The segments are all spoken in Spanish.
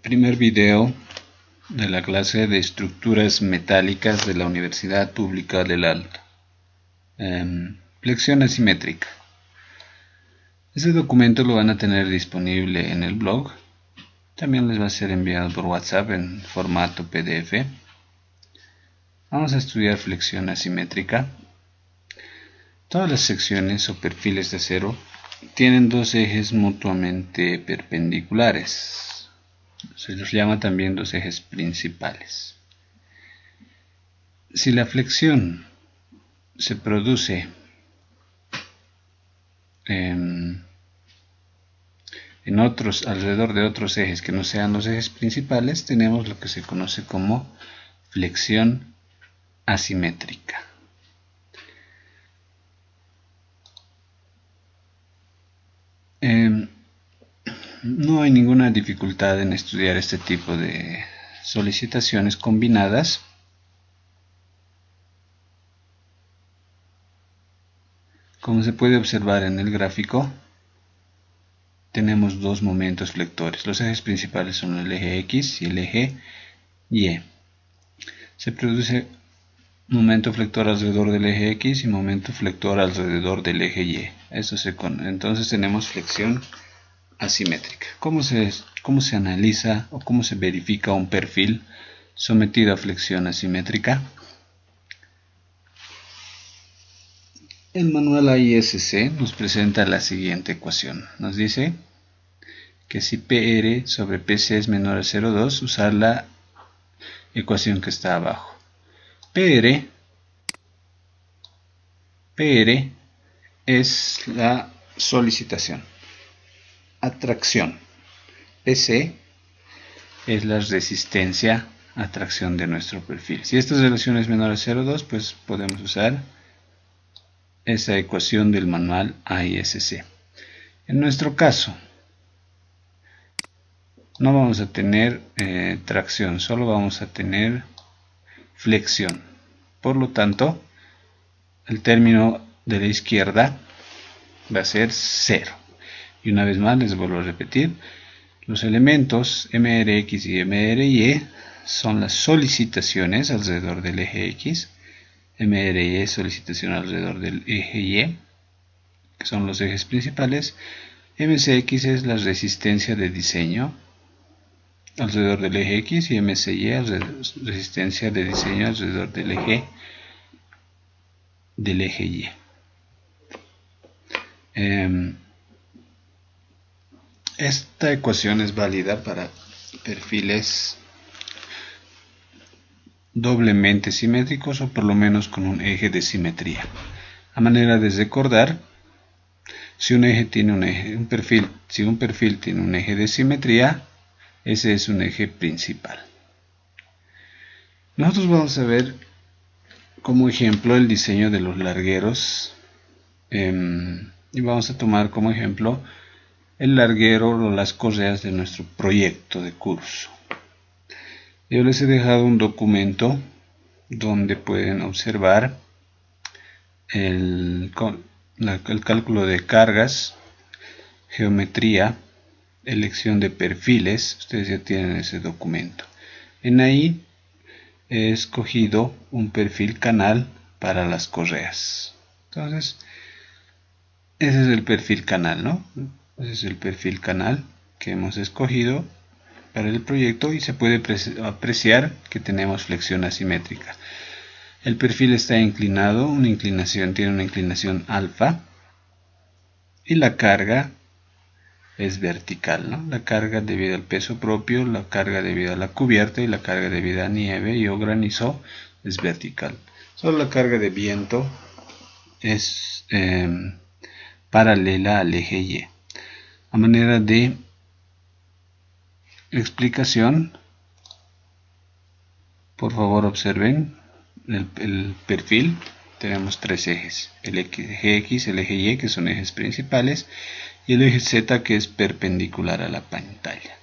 Primer video de la clase de estructuras metálicas de la Universidad Pública del Alto. Flexión asimétrica. Este documento lo van a tener disponible en el blog. También les va a ser enviado por WhatsApp en formato PDF. Vamos a estudiar flexión asimétrica. Todas las secciones o perfiles de acero tienen dos ejes mutuamente perpendiculares. Se los llama también dos ejes principales. Si la flexión se produce alrededor de otros ejes que no sean los ejes principales, tenemos lo que se conoce como flexión asimétrica. No hay ninguna dificultad en estudiar este tipo de solicitaciones combinadas. Como se puede observar en el gráfico, tenemos dos momentos flectores. Los ejes principales son el eje X y el eje Y. Se produce momento flector alrededor del eje X y momento flector alrededor del eje Y. Entonces tenemos flexión asimétrica. ¿Cómo se analiza o cómo se verifica un perfil sometido a flexión asimétrica? El manual AISC nos presenta la siguiente ecuación. Nos dice que si PR sobre PC es menor a 0,2, usar la ecuación que está abajo. PR es la solicitación. Atracción. PC es la resistencia a atracción de nuestro perfil. Si esta relación es menor a 0,2, pues podemos usar esa ecuación del manual AISC. En nuestro caso, no vamos a tener tracción, solo vamos a tener flexión. Por lo tanto, el término de la izquierda va a ser 0. Y una vez más les vuelvo a repetir, los elementos MRX y MRY son las solicitaciones alrededor del eje X, MRY solicitación alrededor del eje Y, que son los ejes principales. MCX es la resistencia de diseño alrededor del eje X y MCY resistencia de diseño alrededor del eje Y. Esta ecuación es válida para perfiles doblemente simétricos o por lo menos con un eje de simetría. A manera de recordar, si un perfil tiene un eje de simetría, ese es un eje principal. Nosotros vamos a ver como ejemplo el diseño de los largueros y vamos a tomar como ejemplo el larguero o las correas de nuestro proyecto de curso. Yo les he dejado un documento donde pueden observar el cálculo de cargas, geometría, elección de perfiles. Ustedes ya tienen ese documento. En ahí he escogido un perfil canal para las correas. Entonces, ese es el perfil canal, ¿no? Ese es el perfil canal que hemos escogido para el proyecto y se puede apreciar que tenemos flexión asimétrica. El perfil está inclinado, tiene una inclinación alfa y la carga es vertical, ¿no? La carga debido al peso propio, la carga debido a la cubierta y la carga debido a nieve y o granizo es vertical. Solo la carga de viento es paralela al eje Y. A manera de explicación, por favor observen el perfil. Tenemos tres ejes, el eje X, el eje Y, que son ejes principales, y el eje Z, que es perpendicular a la pantalla.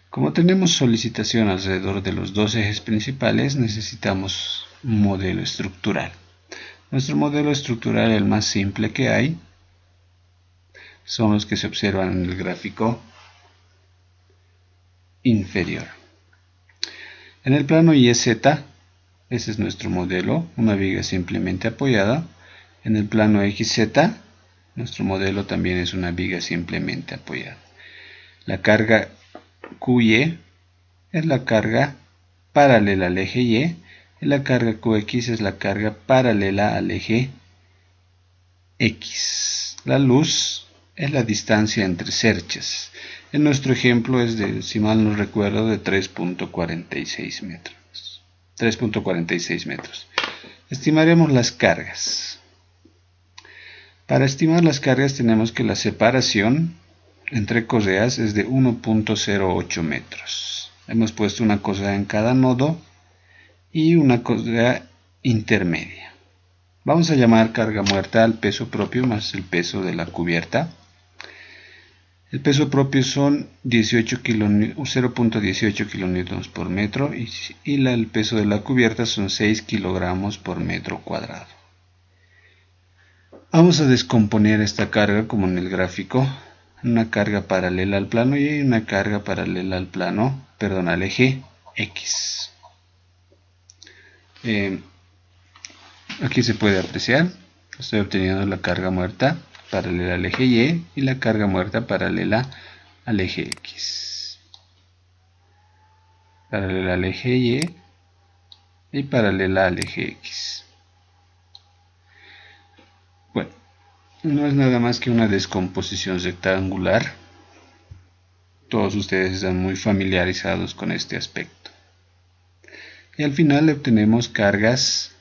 Como tenemos solicitación alrededor de los dos ejes principales, necesitamos un modelo estructural. Nuestro modelo estructural, el más simple que hay, son los que se observan en el gráfico inferior. En el plano YZ, ese es nuestro modelo, una viga simplemente apoyada. En el plano XZ, nuestro modelo también es una viga simplemente apoyada. La carga QY es la carga paralela al eje Y, y la carga QX es la carga paralela al eje X. La luz es la distancia entre cerchas. En nuestro ejemplo es de, si mal no recuerdo, de 3.46 metros. 3.46 metros. Estimaremos las cargas. Para estimar las cargas tenemos que la separación entre correas es de 1.08 metros. Hemos puesto una correa en cada nodo y una correa intermedia. Vamos a llamar carga muerta al peso propio más el peso de la cubierta. El peso propio son 0.18 kilonewtons por metro y el peso de la cubierta son 6 kilogramos por metro cuadrado. Vamos a descomponer esta carga como en el gráfico. Una carga paralela al plano Y y una carga paralela al plano, perdón, al eje X. Aquí se puede apreciar, estoy obteniendo la carga muerta paralela al eje Y y la carga muerta paralela al eje X. Paralela al eje Y y paralela al eje X. Bueno, no es nada más que una descomposición rectangular. Todos ustedes están muy familiarizados con este aspecto. Y al final obtenemos cargas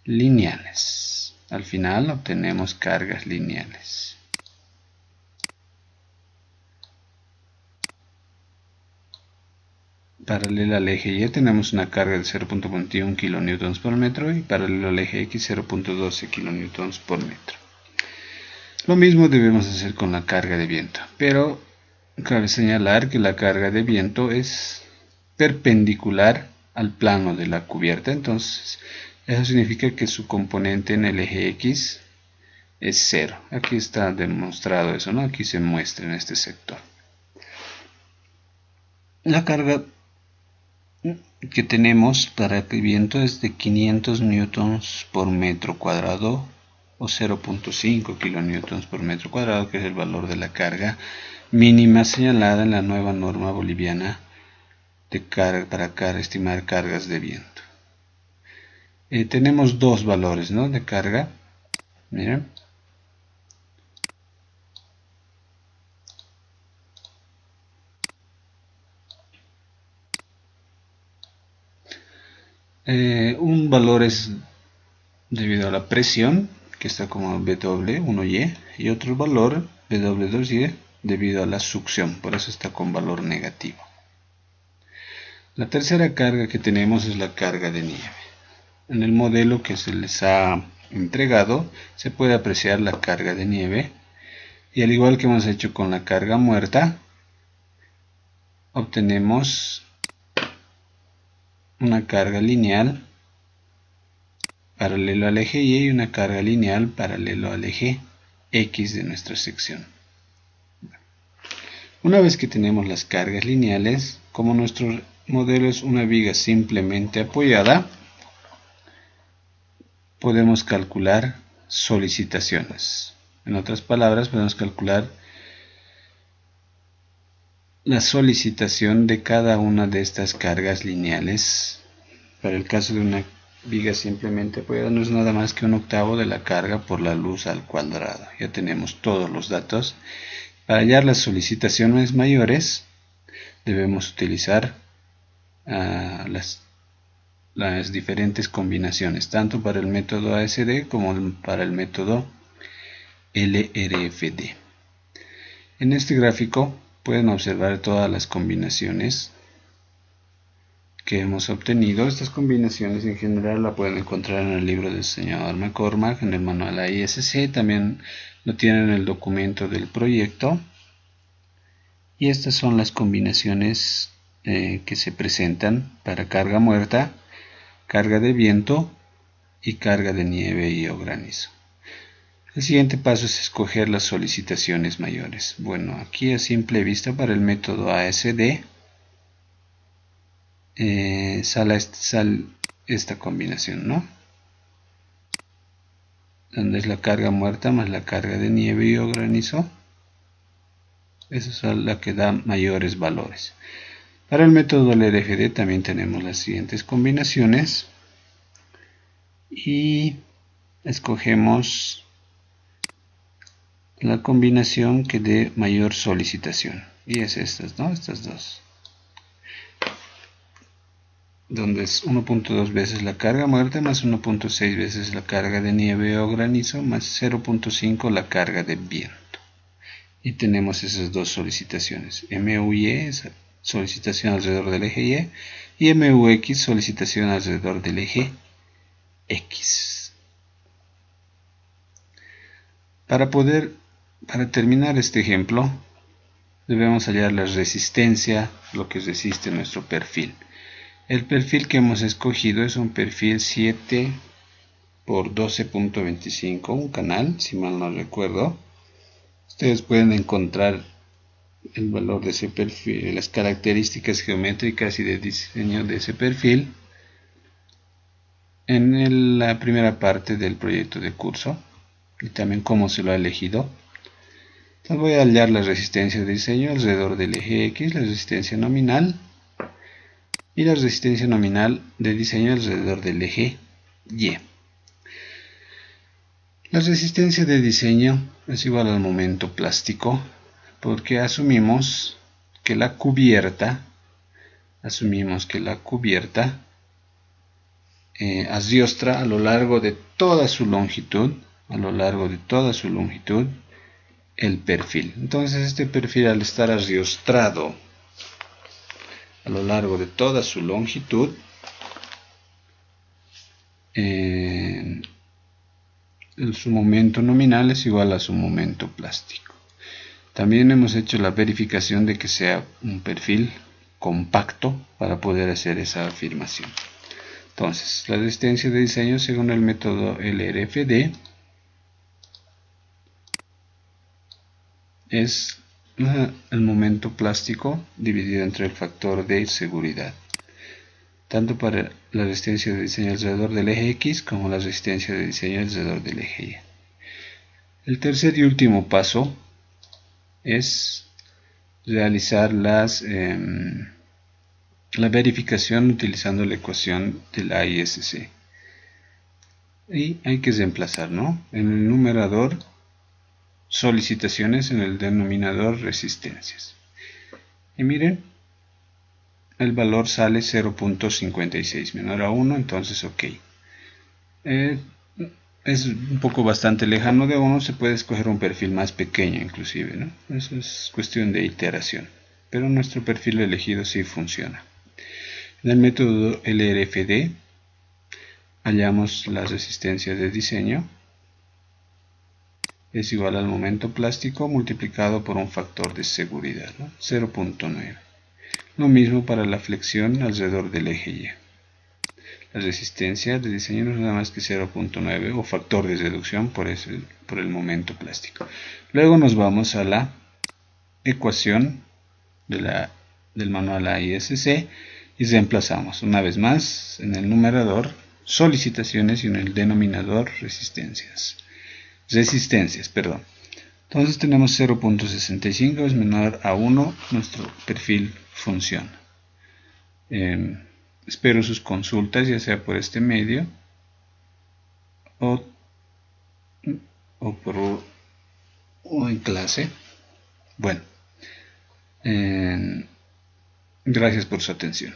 lineales. Al final obtenemos cargas lineales. Paralela al eje Y tenemos una carga de 0.21 kN por metro y paralelo al eje X 0.12 kN por metro. Lo mismo debemos hacer con la carga de viento, pero cabe señalar que la carga de viento es perpendicular al plano de la cubierta, entonces eso significa que su componente en el eje X es 0. Aquí está demostrado eso, ¿no? Aquí se muestra en este sector. La carga que tenemos para el viento es de 500 newtons por metro cuadrado o 0.5 kilonewtons por metro cuadrado, que es el valor de la carga mínima señalada en la nueva norma boliviana de carga para estimar cargas de viento. Tenemos dos valores, ¿no?, de carga. Miren. Un valor es debido a la presión, que está como W1Y, y otro valor W2Y debido a la succión, por eso está con valor negativo. La tercera carga que tenemos es la carga de nieve. En el modelo que se les ha entregado se puede apreciar la carga de nieve, y al igual que hemos hecho con la carga muerta, obtenemos una carga lineal paralelo al eje Y y una carga lineal paralelo al eje X de nuestra sección. Una vez que tenemos las cargas lineales, como nuestro modelo es una viga simplemente apoyada, podemos calcular solicitaciones. En otras palabras, podemos calcular la solicitación de cada una de estas cargas lineales. Para el caso de una viga simplemente apoyada no es nada más que un octavo de la carga por la luz al cuadrado. Ya tenemos todos los datos. Para hallar las solicitaciones mayores debemos utilizar las diferentes combinaciones, tanto para el método ASD como para el método LRFD. En este gráfico pueden observar todas las combinaciones que hemos obtenido. Estas combinaciones en general la pueden encontrar en el libro del diseñador McCormack, en el manual AISC, también lo tienen en el documento del proyecto. Y estas son las combinaciones que se presentan para carga muerta, carga de viento y carga de nieve y o granizo. El siguiente paso es escoger las solicitaciones mayores. Bueno, aquí a simple vista para el método ASD sale esta combinación, ¿no? Donde es la carga muerta más la carga de nieve o granizo. Esa es la que da mayores valores. Para el método LRFD también tenemos las siguientes combinaciones y escogemos la combinación que dé mayor solicitación, y es estas, ¿no? Estas dos, donde es 1.2 veces la carga muerta más 1.6 veces la carga de nieve o granizo más 0.5 la carga de viento. Y tenemos esas dos solicitaciones, MUY es solicitación alrededor del eje Y y MUX solicitación alrededor del eje X. Para terminar este ejemplo, debemos hallar la resistencia, lo que resiste nuestro perfil. El perfil que hemos escogido es un perfil 7 por 12.25, un canal, si mal no recuerdo. Ustedes pueden encontrar el valor de ese perfil, las características geométricas y de diseño de ese perfil en la primera parte del proyecto de curso, y también cómo se lo ha elegido. Entonces voy a hallar la resistencia de diseño alrededor del eje X, la resistencia nominal, y la resistencia nominal de diseño alrededor del eje Y. La resistencia de diseño es igual al momento plástico, porque asumimos que la cubierta ardiostra a lo largo de toda su longitud, el perfil. Entonces este perfil, al estar arriostrado a lo largo de toda su longitud, su momento nominal es igual a su momento plástico. También hemos hecho la verificación de que sea un perfil compacto para poder hacer esa afirmación. Entonces, la resistencia de diseño según el método LRFD es el momento plástico dividido entre el factor de seguridad, tanto para la resistencia de diseño alrededor del eje X como la resistencia de diseño alrededor del eje Y. El tercer y último paso es realizar la verificación utilizando la ecuación de la ISC. Y hay que reemplazar, ¿no? En el numerador solicitaciones, en el denominador resistencias. Y miren, el valor sale 0.56 menor a 1, entonces ok. Es un poco bastante lejano de 1, se puede escoger un perfil más pequeño inclusive, ¿no? Eso es cuestión de iteración, pero nuestro perfil elegido sí funciona. En el método LRFD hallamos la resistencia de diseño, es igual al momento plástico multiplicado por un factor de seguridad, ¿no? 0.9. Lo mismo para la flexión alrededor del eje Y. La resistencia de diseño no es nada más que 0.9 o factor de reducción por el momento plástico. Luego nos vamos a la ecuación del manual ISC y reemplazamos una vez más en el numerador solicitaciones y en el denominador resistencias. Entonces tenemos 0.65 es menor a 1, nuestro perfil funciona. Espero sus consultas, ya sea por este medio o en clase. Bueno, gracias por su atención.